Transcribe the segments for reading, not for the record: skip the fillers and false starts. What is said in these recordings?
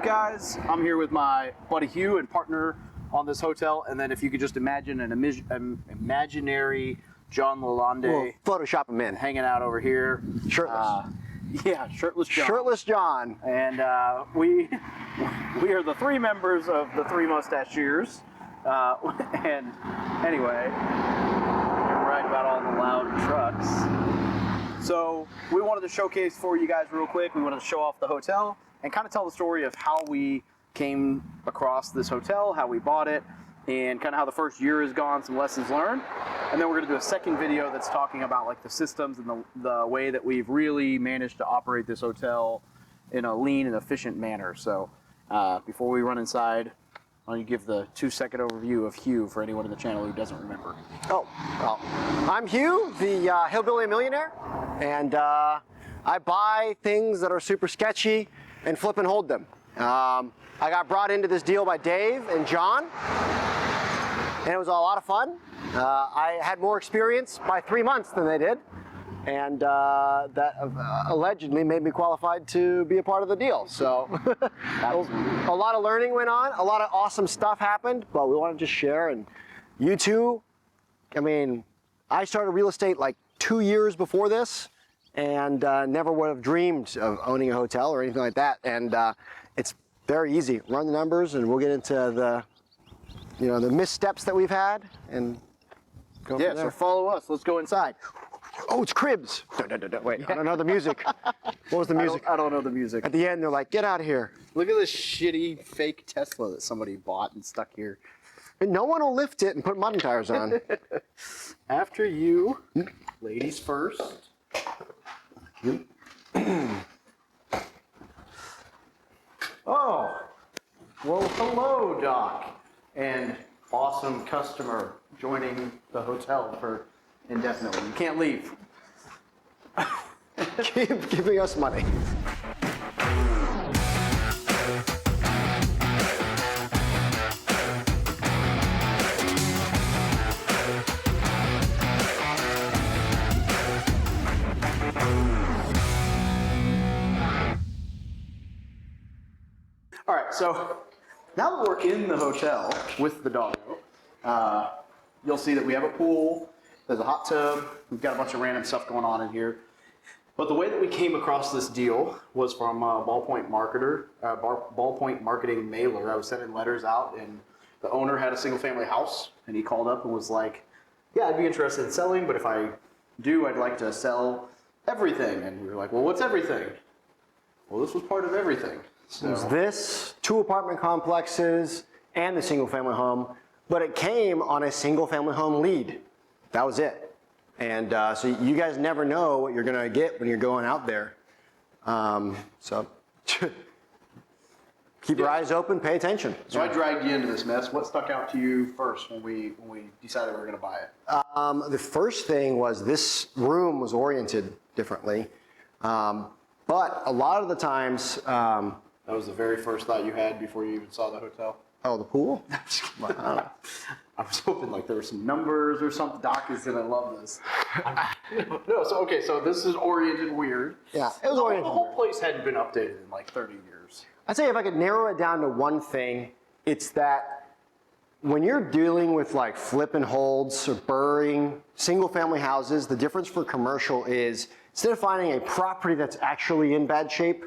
guys? I'm here with my buddy Hugh and partner on this hotel. And then if you could just imagine an imaginary John Lalonde. We'll Photoshop him in. Hanging out over here. Shirtless. Yeah, shirtless John. Shirtless John. And we are the three members of the Three Mustachiers. And anyway, you're right about all the loud trucks. So we wanted to showcase for you guys real quick. We wanted to show off the hotel and kind of tell the story of how we came across this hotel, how we bought it, and kind of how the first year has gone, some lessons learned. And then we're going to do a second video that's talking about like the systems and the way that we've really managed to operate this hotel in a lean and efficient manner. So before we run inside, why don't you give the 2-second overview of Hugh for anyone in the channel who doesn't remember? Oh, well, I'm Hugh, the hillbilly millionaire, and I buy things that are super sketchy and flip and hold them. I got brought into this deal by Dave and John, and it was a lot of fun. I had more experience by 3 months than they did, and that allegedly made me qualified to be a part of the deal. So a lot of learning went on, a lot of awesome stuff happened, but we want to just share. And you two, I mean, I started real estate like 2 years before this, and never would have dreamed of owning a hotel or anything like that. And it's very easy. Run the numbers, and we'll get into the missteps that we've had, and go from there. So follow us. Let's go inside. Oh, it's cribs. Wait, I don't know the music. What was the music? I don't know the music. At the end, they're like, get out of here. Look at this shitty fake Tesla that somebody bought and stuck here. And no one will lift it and put mud tires on. After you, ladies first. Oh, well, hello, Doc, and awesome customer joining the hotel for indefinitely. You can't leave. Keep giving us money. All right, so now that we're in the hotel with the doggo, you'll see that we have a pool, there's a hot tub, we've got a bunch of random stuff going on in here. But the way that we came across this deal was from a Ballpoint marketing mailer. I was sending letters out, and the owner had a single family house, and he called up and was like, yeah, I'd be interested in selling, but if I do, I'd like to sell everything. And we were like, well, what's everything? Well, this was part of everything. So. It was this, 2 apartment complexes, and the single family home, but it came on a single family home lead. That was it. And so you guys never know what you're going to get when you're going out there. So keep your eyes open, pay attention. So I dragged you into this mess. What stuck out to you first when we decided we were going to buy it? The first thing was this room was oriented differently. But a lot of the times... that was the very first thought you had before you even saw the hotel? Oh, the pool? Wow. I was hoping like there were some numbers or something. Doc is going to love this. No, so this is oriented weird. Yeah, it was oriented The whole place hadn't been updated in like 30 years. I'd say if I could narrow it down to one thing, it's that when you're dealing with like flip and holds or burring single family houses, the difference for commercial is instead of finding a property that's actually in bad shape,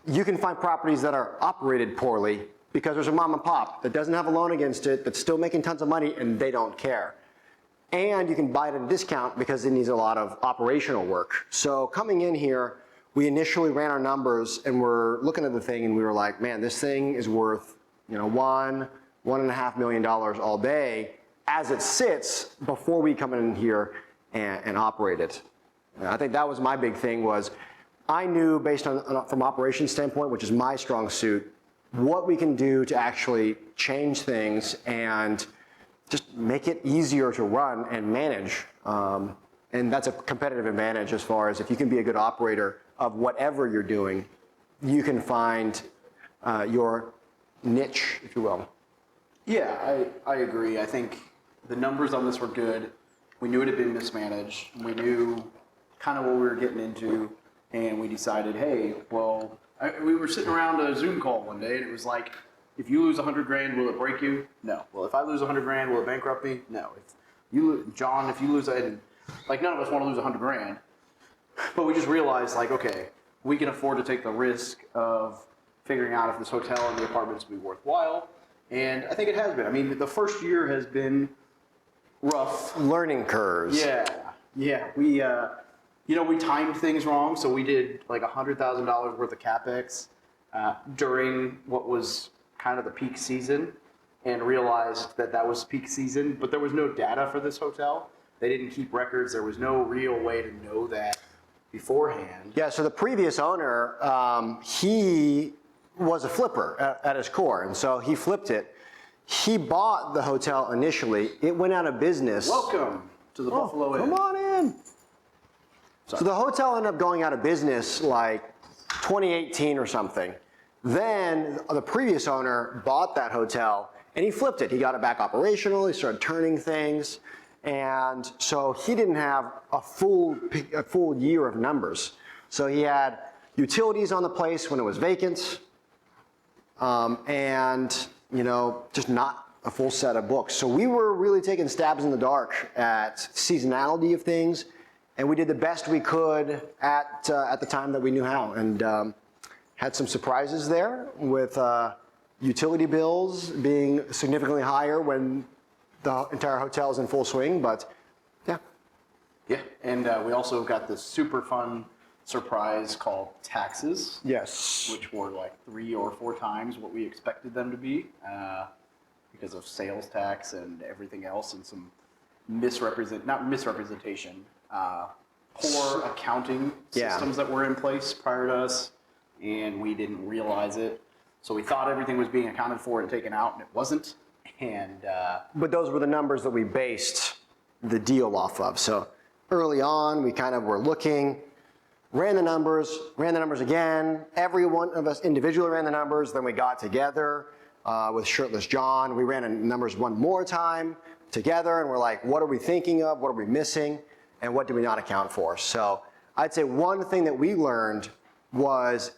you can find properties that are operated poorly because there's a mom and pop that doesn't have a loan against it, that's still making tons of money, and they don't care. And you can buy it at a discount because it needs a lot of operational work. So coming in here, we initially ran our numbers and we're looking at the thing and we were like, man, this thing is worth, $1.5 million all day as it sits before we come in here and operate it. And I think that was my big thing was I knew based on from operations standpoint, which is my strong suit, what we can do to actually change things and just make it easier to run and manage. And that's a competitive advantage as far as if you can be a good operator of whatever you're doing, you can find your niche, if you will. Yeah, I agree. I think the numbers on this were good. We knew it had been mismanaged. We knew kind of what we were getting into, and we decided, hey, well, we were sitting around a Zoom call one day, and it was like, if you lose 100 grand, will it break you? No. Well, if I lose 100 grand, will it bankrupt me? No. John, if you lose, like none of us want to lose 100 grand, but we just realized, like, okay, we can afford to take the risk of figuring out if this hotel and the apartments will be worthwhile, and I think it has been. I mean, the first year has been rough. Learning curves. Yeah. We, we timed things wrong, so we did like $100,000 worth of capex during what was kind of the peak season, and realized that was peak season, but there was no data for this hotel. They didn't keep records. There was no real way to know that beforehand. Yeah, so the previous owner, he was a flipper at his core, and so he flipped it. He bought the hotel initially. It went out of business. Welcome to the Buffalo Inn. Come on in. Sorry. So the hotel ended up going out of business like 2018 or something. Then the previous owner bought that hotel and he flipped it. He got it back operational. He started turning things. And so he didn't have a full year of numbers. So he had utilities on the place when it was vacant, and just not a full set of books. So we were really taking stabs in the dark at seasonality of things, and we did the best we could at the time that we knew how, and had some surprises there with utility bills being significantly higher when the entire hotel is in full swing, but yeah. Yeah, and we also got this super fun surprise called taxes. Yes. Which were like 3 or 4 times what we expected them to be because of sales tax and everything else, and some poor accounting systems that were in place prior to us, and we didn't realize it. So we thought everything was being accounted for and taken out, and it wasn't. And but those were the numbers that we based the deal off of. So early on, we kind of were looking, ran the numbers again. Every one of us individually ran the numbers. Then we got together with Shirtless John. We ran the numbers one more time together, and we're like, what are we thinking of? What are we missing? And what do we not account for? So I'd say one thing that we learned was,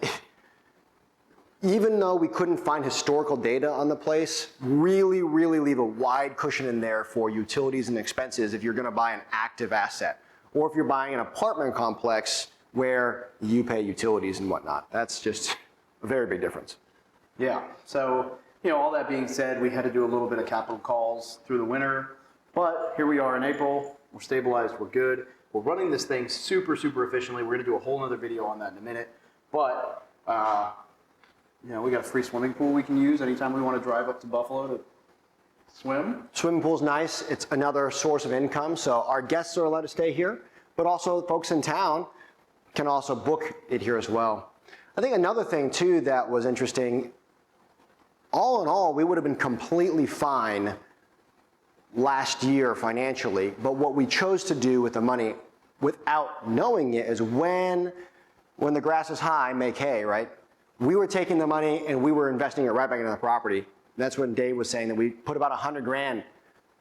even though we couldn't find historical data on the place, really, really leave a wide cushion in there for utilities and expenses if you're going to buy an active asset, or if you're buying an apartment complex where you pay utilities and whatnot. That's just a very big difference. Yeah, so all that being said, we had to do a little bit of capital calls through the winter, but here we are in April. We're stabilized, we're good. We're running this thing super, super efficiently. We're going to do a whole other video on that in a minute, but we got a free swimming pool we can use anytime we want to drive up to Buffalo to swim. Swimming pool's nice. It's another source of income. So our guests are allowed to stay here, but also folks in town can also book it here as well. I think another thing too that was interesting, all in all, we would have been completely fine last year financially, but what we chose to do with the money without knowing it is when the grass is high, make hay, right? We were taking the money and we were investing it right back into the property. That's when Dave was saying that we put about 100 grand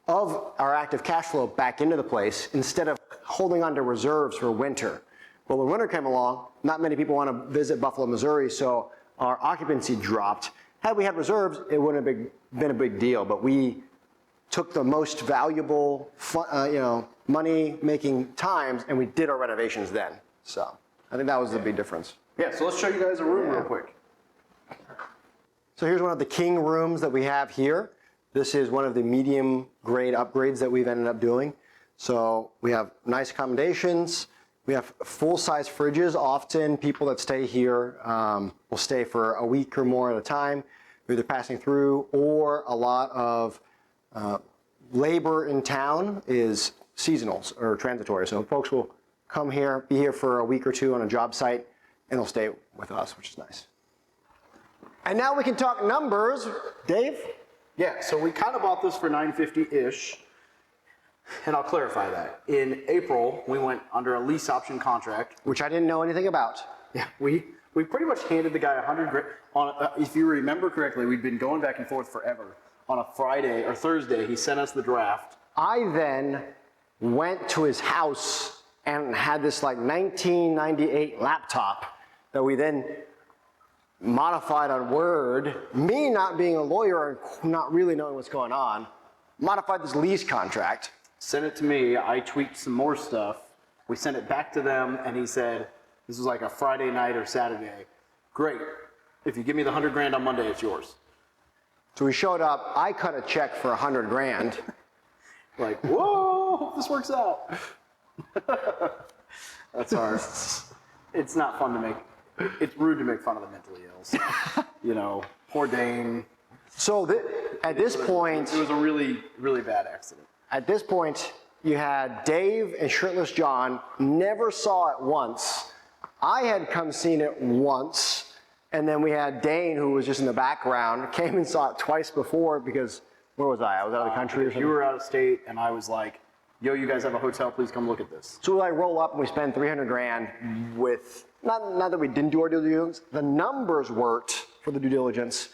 of our active cash flow back into the place instead of holding on to reserves for winter. But when winter came along, not many people want to visit Buffalo, Missouri, so our occupancy dropped. Had we had reserves, it wouldn't have been a big deal, but we took the most valuable, money-making times, and we did our renovations then. So I think that was the big difference. Yeah, so let's show you guys a room real quick. So here's one of the king rooms that we have here. This is one of the medium grade upgrades that we've ended up doing. So we have nice accommodations. We have full-size fridges. Often people that stay here will stay for a week or more at a time, either passing through, or a lot of labor in town is seasonal or transitory. So folks will come here, be here for a week or two on a job site, and they'll stay with us, which is nice. And now we can talk numbers. Dave? Yeah, so we kind of bought this for $950-ish, and I'll clarify that. In April, we went under a lease option contract. Which I didn't know anything about. Yeah, we pretty much handed the guy 100 grand. If you remember correctly, we'd been going back and forth forever. On a Friday or Thursday, he sent us the draft. I then went to his house and had this like 1998 laptop that we then modified on Word, me not being a lawyer and not really knowing what's going on, modified this lease contract. Sent it to me, I tweaked some more stuff. We sent it back to them, and he said, this was like a Friday night or Saturday. Great. If you give me the $100,000 on Monday, it's yours. So we showed up, I cut a check for $100,000. Like, whoa, hope this works out. That's hard. It's not fun to make, it's rude to make fun of the mentally ill. So, you know, poor Dane. So at this point, it was a really, really bad accident. At this point, you had Dave and Shirtless John, never saw it once. I had come seen it once, and then we had Dane, who was just in the background, came and saw it twice before because, where was I? I was out of the country or something? You were out of state, and I was like, yo, you guys have a hotel, please come look at this. So we like roll up and we spend $300,000 with, not that we didn't do our due diligence, the numbers worked for the due diligence.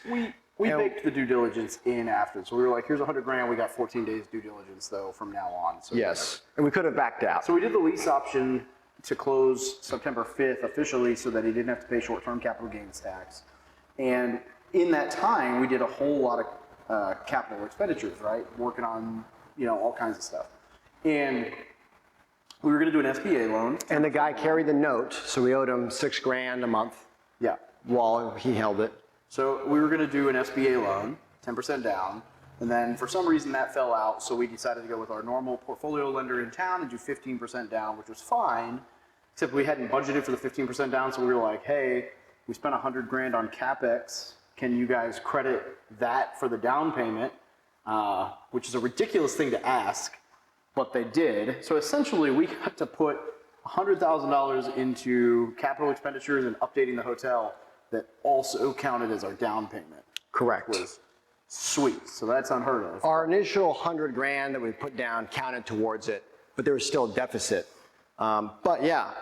We baked the due diligence in after, so we were like, here's $100,000, we got 14 days due diligence though from now on. So yes, and we could have backed out. So we did the lease option to close September 5th officially so that he didn't have to pay short-term capital gains tax. And in that time, we did a whole lot of capital expenditures, right? Working on, you know, all kinds of stuff. And we were gonna do an SBA loan. And the guy carried the note, so we owed him $6,000 a month. Yeah. While he held it. So we were going to do an SBA loan, 10% down, and then for some reason that fell out, so we decided to go with our normal portfolio lender in town and do 15% down, which was fine, except we hadn't budgeted for the 15% down, so we were like, hey, we spent $100,000 on CapEx, can you guys credit that for the down payment, which is a ridiculous thing to ask, but they did. So essentially we got to put $100,000 into capital expenditures and updating the hotel that also counted as our down payment. Correct. Was sweet, so that's unheard of. Our initial $100,000 that we put down counted towards it, but there was still a deficit. But yeah,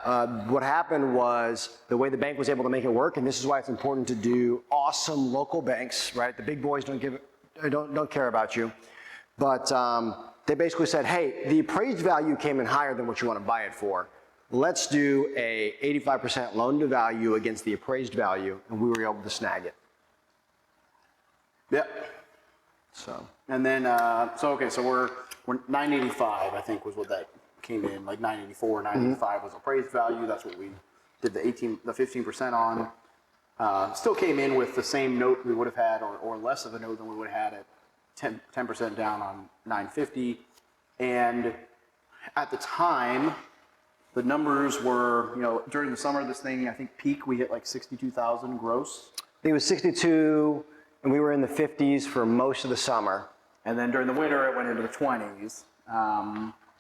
what happened was the way the bank was able to make it work, and this is why it's important to do awesome local banks, right? The big boys don't care about you, but they basically said, hey, the appraised value came in higher than what you want to buy it for. Let's do a 85% loan to value against the appraised value, and we were able to snag it. Yep. So. And then, so we're 985, I think was what that came in, like 984, 985 was appraised value. That's what we did the 15% on. Still came in with the same note we would have had, or less of a note than we would have had at 10% down on 950. And at the time, the numbers were, you know, during the summer of this thing, I think peak, we hit like 62,000 gross. I think it was 62, and we were in the 50s for most of the summer. And then during the winter, it went into the 20s.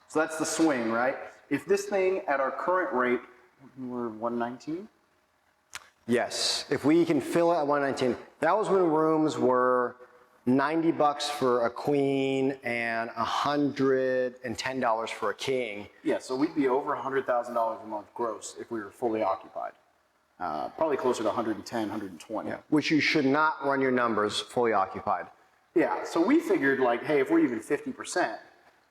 So that's the swing, right? If this thing at our current rate, we're 119? Yes, if we can fill it at 119. That was when rooms were $90 for a queen and $110 for a king. Yeah, so we'd be over $100,000 a month gross if we were fully occupied. Probably closer to 110, 120. Yeah, which you should not run your numbers fully occupied. Yeah, so we figured like, hey, if we're even 50%,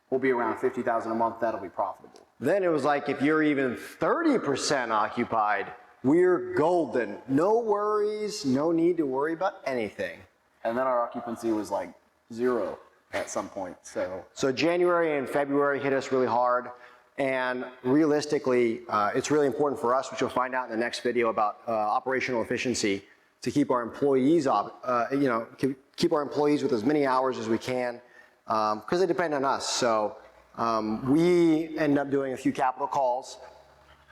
we'll be around 50,000 a month, that'll be profitable. Then it was like, if you're even 30% occupied, we're golden. No worries, no need to worry about anything. And then our occupancy was like 0 at some point, so. So January and February hit us really hard, and realistically, it's really important for us, which you'll find out in the next video about operational efficiency, to keep our employees keep our employees with as many hours as we can, because they depend on us. So we end up doing a few capital calls.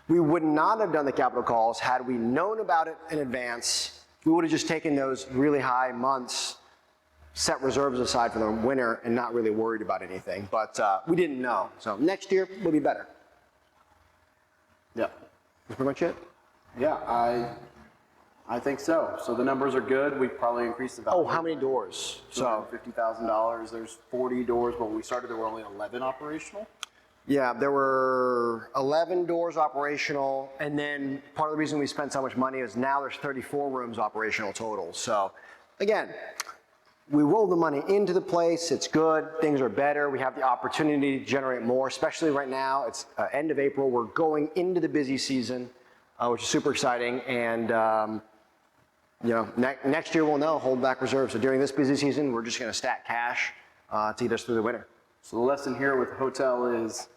We would not have done the capital calls had we known about it in advance. We would have just taken those really high months, set reserves aside for the winter, and not really worried about anything. But we didn't know. So next year will be better. Yeah. That's pretty much it. Yeah, I think so. So the numbers are good. We probably increased the value. Oh, how many doors? So $50,000. There's 40 doors, but when we started, there were only 11 operational. Yeah, there were 11 doors operational, and then part of the reason we spent so much money is now there's 34 rooms operational total. So again, we roll the money into the place, it's good, things are better, we have the opportunity to generate more, especially right now, it's end of April, we're going into the busy season, which is super exciting, and Next year we'll know, hold back reserves. So during this busy season, we're just going to stack cash to get us through the winter. So the lesson here with the hotel is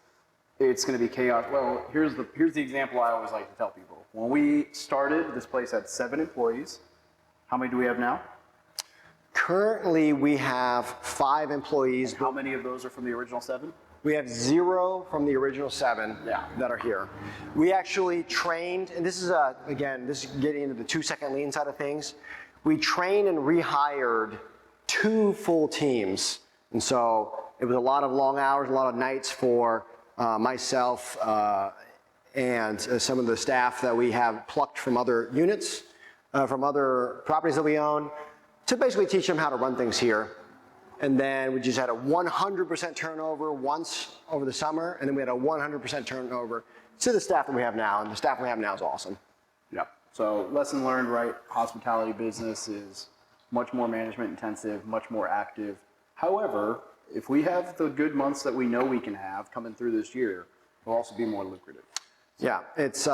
it's going to be chaos. Well, here's the example I always like to tell people. When we started, this place had 7 employees. How many do we have now? Currently, we have 5 employees. How many of those are from the original 7? We have 0 from the original 7 that are here. We actually trained, and this is, again, this is getting into the 2-second lean side of things. We trained and rehired 2 full teams. And so it was a lot of long hours, a lot of nights for myself and some of the staff that we have plucked from other units, from other properties that we own, to basically teach them how to run things here. And then we just had a 100% turnover once over the summer, and then we had a 100% turnover to the staff that we have now, and the staff we have now is awesome. Yep. So lesson learned, right? Hospitality business is much more management intensive, much more active. However, if we have the good months that we know we can have coming through this year, it'll also be more lucrative. Yeah, it's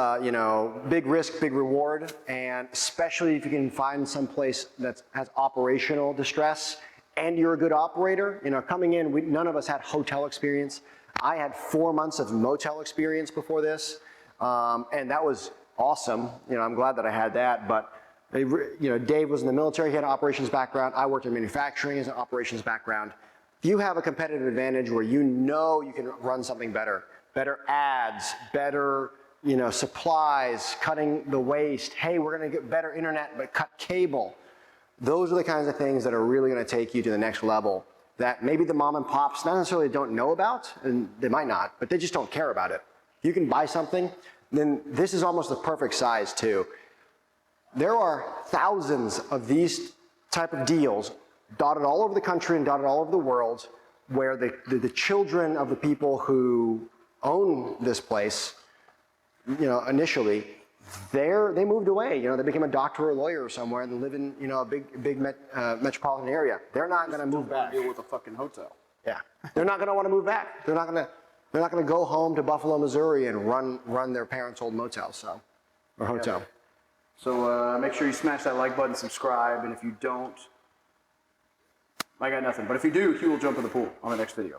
big risk, big reward, and especially if you can find some place that has operational distress and you're a good operator. Coming in, none of us had hotel experience. I had 4 months of motel experience before this, and that was awesome. I'm glad that I had that, but Dave was in the military, he had an operations background. I worked in manufacturing as an operations background. If you have a competitive advantage where you can run something better ads, better supplies, cutting the waste, hey, we're gonna get better internet, but cut cable. Those are the kinds of things that are really gonna take you to the next level that maybe the mom and pops not necessarily don't know about, and they might not, but they just don't care about it. If you can buy something, then this is almost the perfect size too. There are thousands of these type of deals dotted all over the country and dotted all over the world where the children of the people who own this place, initially, they moved away. They became a doctor or a lawyer somewhere and they live in, a big metropolitan area. They're not going to move back. Deal with a fucking hotel. Yeah, they're not going to want to move back. They're not going to go home to Buffalo, Missouri, and run their parents' old motel or hotel. Yeah. So make sure you smash that like button, subscribe, and if you don't, I got nothing. But if you do, Hugh will jump in the pool on the next video.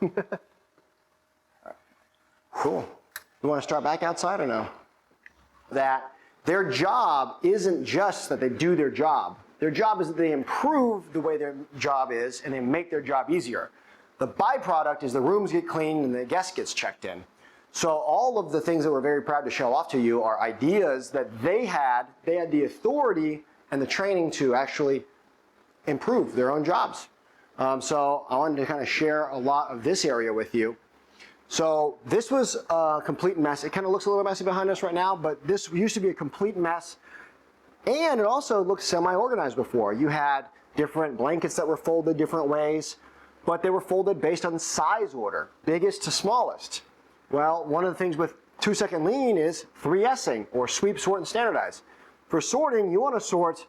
Cool. You want to start back outside or no? That their job isn't just that they do their job. Their job is that they improve the way their job is and they make their job easier. The byproduct is the rooms get cleaned and the guest gets checked in. So all of the things that we're very proud to show off to you are ideas that they had the authority and the training to actually improve their own jobs. So I wanted to kind of share a lot of this area with you. So this was a complete mess. It kind of looks a little messy behind us right now, but this used to be a complete mess. And it also looked semi-organized before. You had different blankets that were folded different ways, but they were folded based on size order, biggest to smallest. Well, one of the things with 2-second lean is 3S'ing, or sweep, sort, and standardize. For sorting, you want to sort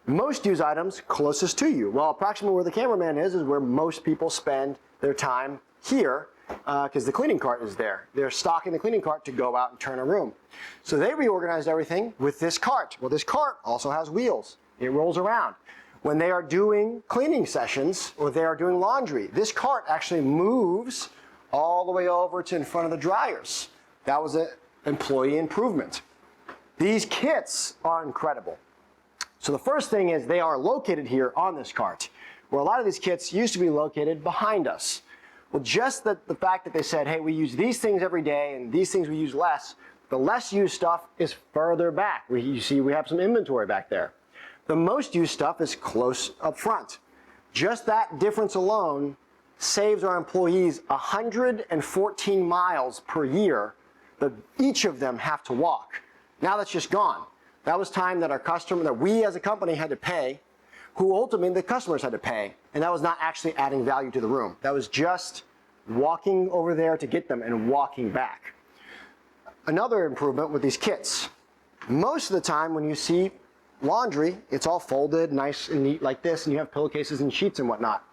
most used items closest to you. Well, approximately where the cameraman is where most people spend their time here, because the cleaning cart is there. They're stocking the cleaning cart to go out and turn a room. So they reorganized everything with this cart. Well, this cart also has wheels. It rolls around. When they are doing cleaning sessions or they are doing laundry, this cart actually moves all the way over to in front of the dryers. That was an employee improvement. These kits are incredible. So the first thing is they are located here on this cart, where a lot of these kits used to be located behind us. Well, just the fact that they said, hey, we use these things every day and these things we use less, the less used stuff is further back. You see we have some inventory back there. The most used stuff is close up front. Just that difference alone saves our employees 114 miles per year that each of them have to walk. Now that's just gone. That was time that that we as a company had to pay, who ultimately the customers had to pay. And that was not actually adding value to the room. That was just walking over there to get them and walking back. Another improvement with these kits. Most of the time when you see laundry, it's all folded, nice and neat like this, and you have pillowcases and sheets and whatnot.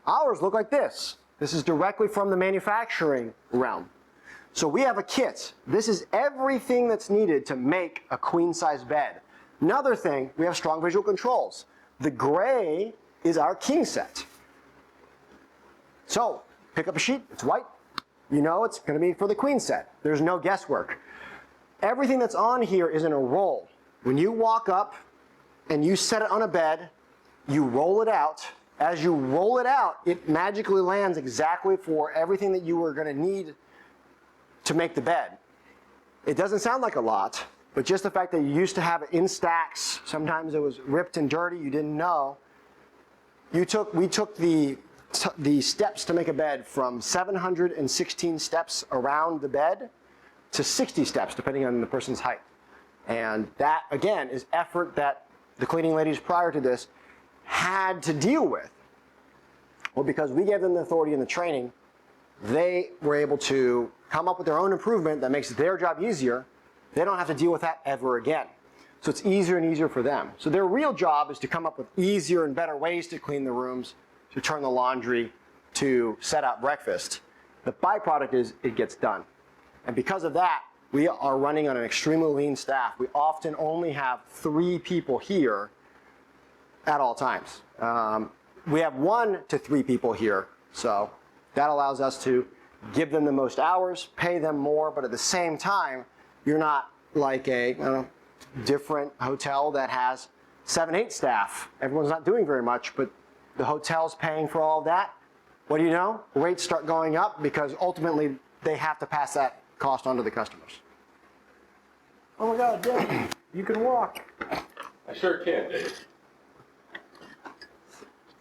Ours look like this. This is directly from the manufacturing realm. So we have a kit. This is everything that's needed to make a queen size bed. Another thing, we have strong visual controls. The gray is our king set. So, pick up a sheet, it's white. You know it's going to be for the queen set. There's no guesswork. Everything that's on here is in a roll. When you walk up and you set it on a bed, you roll it out. As you roll it out, it magically lands exactly for everything that you were going to need to make the bed. It doesn't sound like a lot, but just the fact that you used to have it in stacks, sometimes it was ripped and dirty, you didn't know. We took the steps to make a bed from 716 steps around the bed to 60 steps, depending on the person's height. And that, again, is effort that the cleaning ladies prior to this had to deal with. Well, because we gave them the authority and the training, they were able to come up with their own improvement that makes their job easier. They don't have to deal with that ever again. So it's easier and easier for them. So their real job is to come up with easier and better ways to clean the rooms, to turn the laundry, to set out breakfast. The byproduct is it gets done. And because of that, we are running on an extremely lean staff. We often only have 3 people here at all times. We have 1 to 3 people here, so that allows us to give them the most hours, pay them more, but at the same time, you're not like a different hotel that has 7, 8 staff. Everyone's not doing very much, but the hotel's paying for all of that. What do you know? Rates start going up because ultimately they have to pass that cost on to the customers. Oh my God, Dave, you can walk. I sure can, Dave.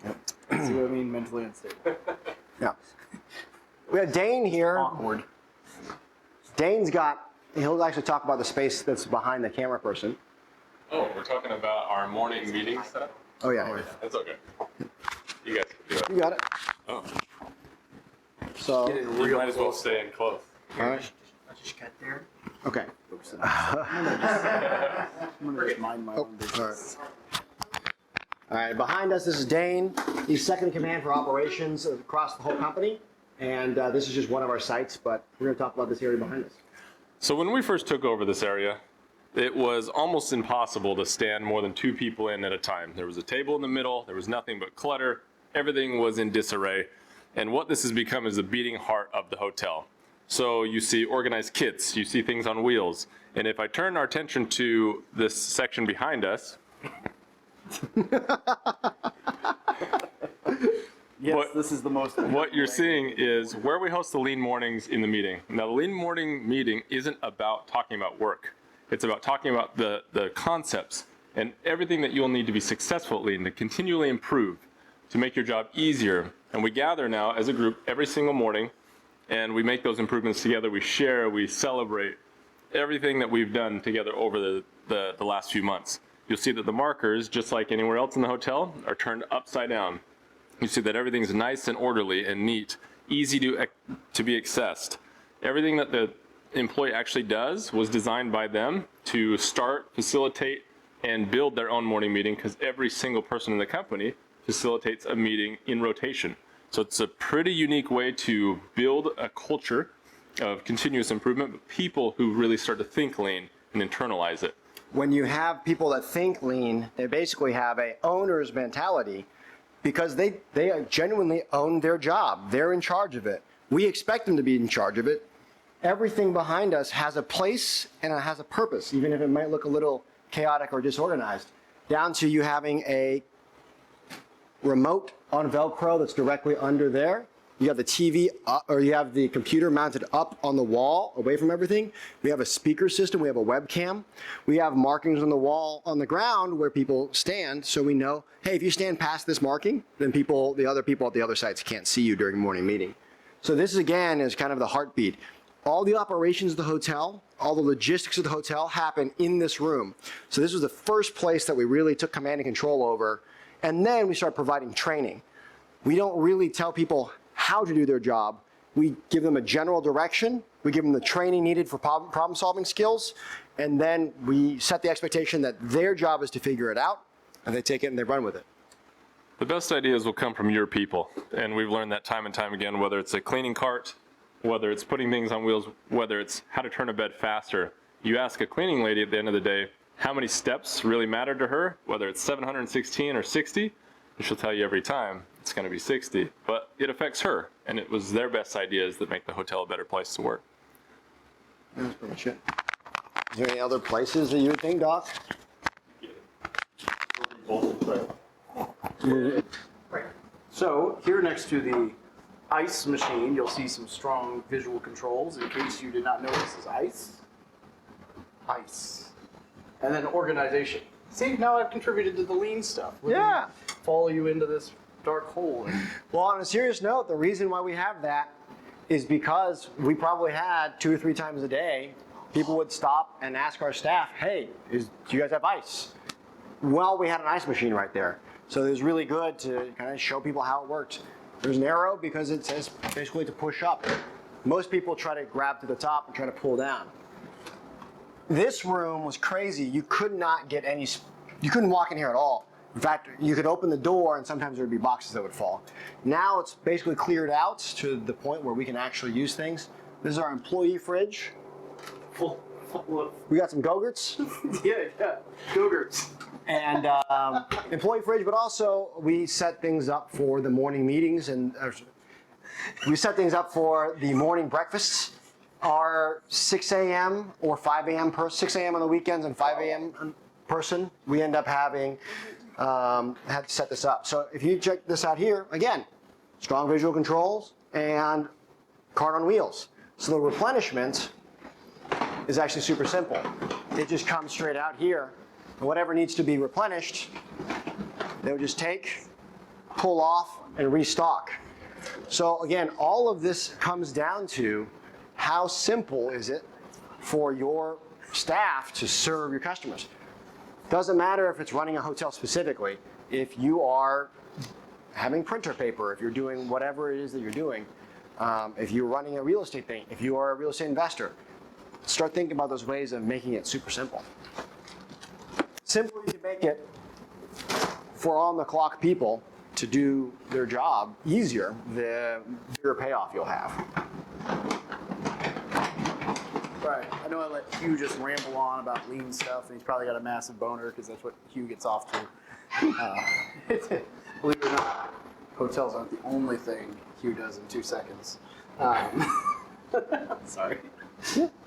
See what I mean? Mentally unstable. Yeah. We have Dane here. Awkward. He'll actually talk about the space that's behind the camera person. Oh, we're talking about our morning meeting setup? Oh yeah. That's okay. You guys can do it. You got it. Oh, So, you might as well stay in close. all right. I'll just cut there. Okay. I'm gonna just mind my own business. All right, behind us, this is Dane. He's second in command for operations across the whole company. And this is just one of our sites, but we're going to talk about this area behind us. So when we first took over this area, it was almost impossible to stand more than 2 people in at a time. There was a table in the middle, there was nothing but clutter, everything was in disarray. And what this has become is the beating heart of the hotel. So you see organized kits, you see things on wheels. And if I turn our attention to this section behind us, Yes, this is the most. what you're seeing is where we host the lean mornings in the meeting. Now, the lean morning meeting isn't about talking about work. It's about talking about the concepts and everything that you'll need to be successful at lean, to continually improve, to make your job easier. And we gather now as a group every single morning, and we make those improvements together. We share, we celebrate everything that we've done together over the last few months. You'll see that the markers, just like anywhere else in the hotel, are turned upside down. You see that everything's nice and orderly and neat, easy to be accessed. Everything that the employee actually does was designed by them to start, facilitate, and build their own morning meeting, because every single person in the company facilitates a meeting in rotation. So it's a pretty unique way to build a culture of continuous improvement, but people who really start to think lean and internalize it. When you have people that think lean, they basically have a owner's mentality because they genuinely own their job. They're in charge of it. We expect them to be in charge of it. Everything behind us has a place and it has a purpose, even if it might look a little chaotic or disorganized, down to you having a remote on Velcro that's directly under there. You have the TV or you have the computer mounted up on the wall away from everything. We have a speaker system. We have a webcam. We have markings on the wall on the ground where people stand, so we know, hey, if you stand past this marking, then the other people at the other sites can't see you during morning meeting. So this, again, is kind of the heartbeat. All the operations of the hotel, all the logistics of the hotel happen in this room. So this was the first place that we really took command and control over. And then we start providing training. We don't really tell people how to do their job. We give them a general direction. We give them the training needed for problem-solving skills. And then we set the expectation that their job is to figure it out. And they take it and they run with it. The best ideas will come from your people. And we've learned that time and time again, whether it's a cleaning cart, whether it's putting things on wheels, whether it's how to turn a bed faster. You ask a cleaning lady at the end of the day, how many steps really matter to her, whether it's 716 or 60, and she'll tell you every time it's going to be 60, but it affects her, and it was their best ideas that make the hotel a better place to work. That's pretty much it. Is there any other places that you would think, Doc? Right. So here next to the ice machine, you'll see some strong visual controls in case you did not know this is ice. Ice. And then organization. See, now I've contributed to the lean stuff. Yeah. Follow you into this dark hole. Well, on a serious note, the reason why we have that is because we probably had 2 or 3 times a day, people would stop and ask our staff, hey, do you guys have ice? Well, we had an ice machine right there. So it was really good to kind of show people how it worked. There's an arrow because it says basically to push up. Most people try to grab to the top and try to pull down. This room was crazy. You could not get any, you couldn't walk in here at all. In fact, you could open the door and sometimes there would be boxes that would fall. Now it's basically cleared out to the point where we can actually use things. This is our employee fridge. We got some Go-Gurts. Yeah, Go-Gurts. And employee fridge, but also we set things up for the morning meetings and we set things up for the morning breakfasts. Our 6 a.m. or 5 a.m. 6 a.m. on the weekends and 5 a.m. person, we end up having had to set this up. So if you check this out here, again, strong visual controls and cart on wheels. So the replenishment is actually super simple. It just comes straight out here. And whatever needs to be replenished, they would just take, pull off, and restock. So again, all of this comes down to how simple is it for your staff to serve your customers. Doesn't matter if it's running a hotel specifically. If you are having printer paper, if you're doing whatever it is that you're doing, if you're running a real estate thing, if you are a real estate investor, start thinking about those ways of making it super simple. Simpler you can make it for on-the-clock people to do their job easier, the bigger payoff you'll have. Right. I know I let Hugh just ramble on about lean stuff, and he's probably got a massive boner because that's what Hugh gets off to. Believe it or not, hotels aren't the only thing Hugh does in 2 seconds. Sorry.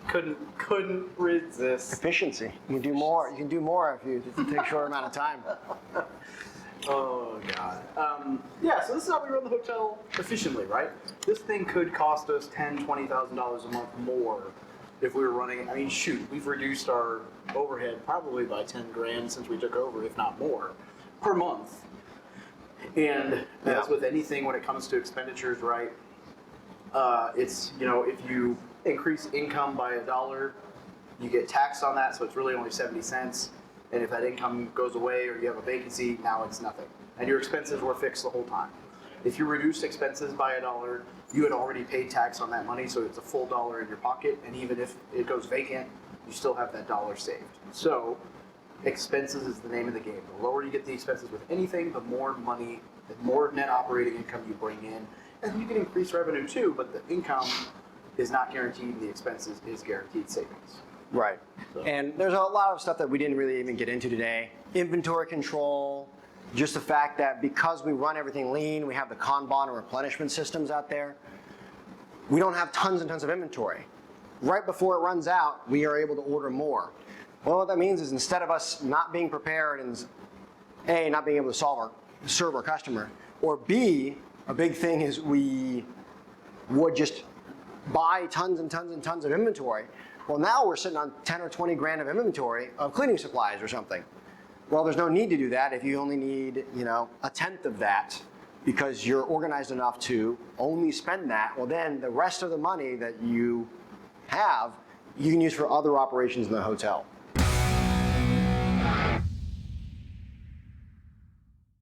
Couldn't resist. Efficiency. You can do more. You can do more if you take a short amount of time. Oh God. Yeah. So this is how we run the hotel efficiently, right? This thing could cost us $10,000, $20,000 a month more if we were running. I mean, shoot, we've reduced our overhead probably by 10 grand since we took over, if not more, per month. And as with anything when it comes to expenditures, right? It's, you know, if you increase income by $1, you get taxed on that, so it's really only 70 cents. And if that income goes away or you have a vacancy, now it's nothing. And your expenses were fixed the whole time. If you reduce expenses by $1, you had already paid tax on that money, so it's a full $1 in your pocket. And even if it goes vacant, you still have that $1 saved. So expenses is the name of the game. The lower you get the expenses with anything, the more money, the more net operating income you bring in. And you can increase revenue too, but the income is not guaranteed, the expenses is guaranteed savings. Right. So. And there's a lot of stuff that we didn't really even get into today. Inventory control, just the fact that because we run everything lean, we have the Kanban and replenishment systems out there, we don't have tons and tons of inventory. Right before it runs out, we are able to order more. Well, what that means is instead of us not being prepared and A, not being able to serve our customer, or B, a big thing is we would just buy tons and tons and tons of inventory. Well, now we're sitting on 10 or 20 grand of inventory of cleaning supplies or something. Well, there's no need to do that if you only need, you know, 1/10 of that because you're organized enough to only spend that. Well, then the rest of the money that you have, you can use for other operations in the hotel.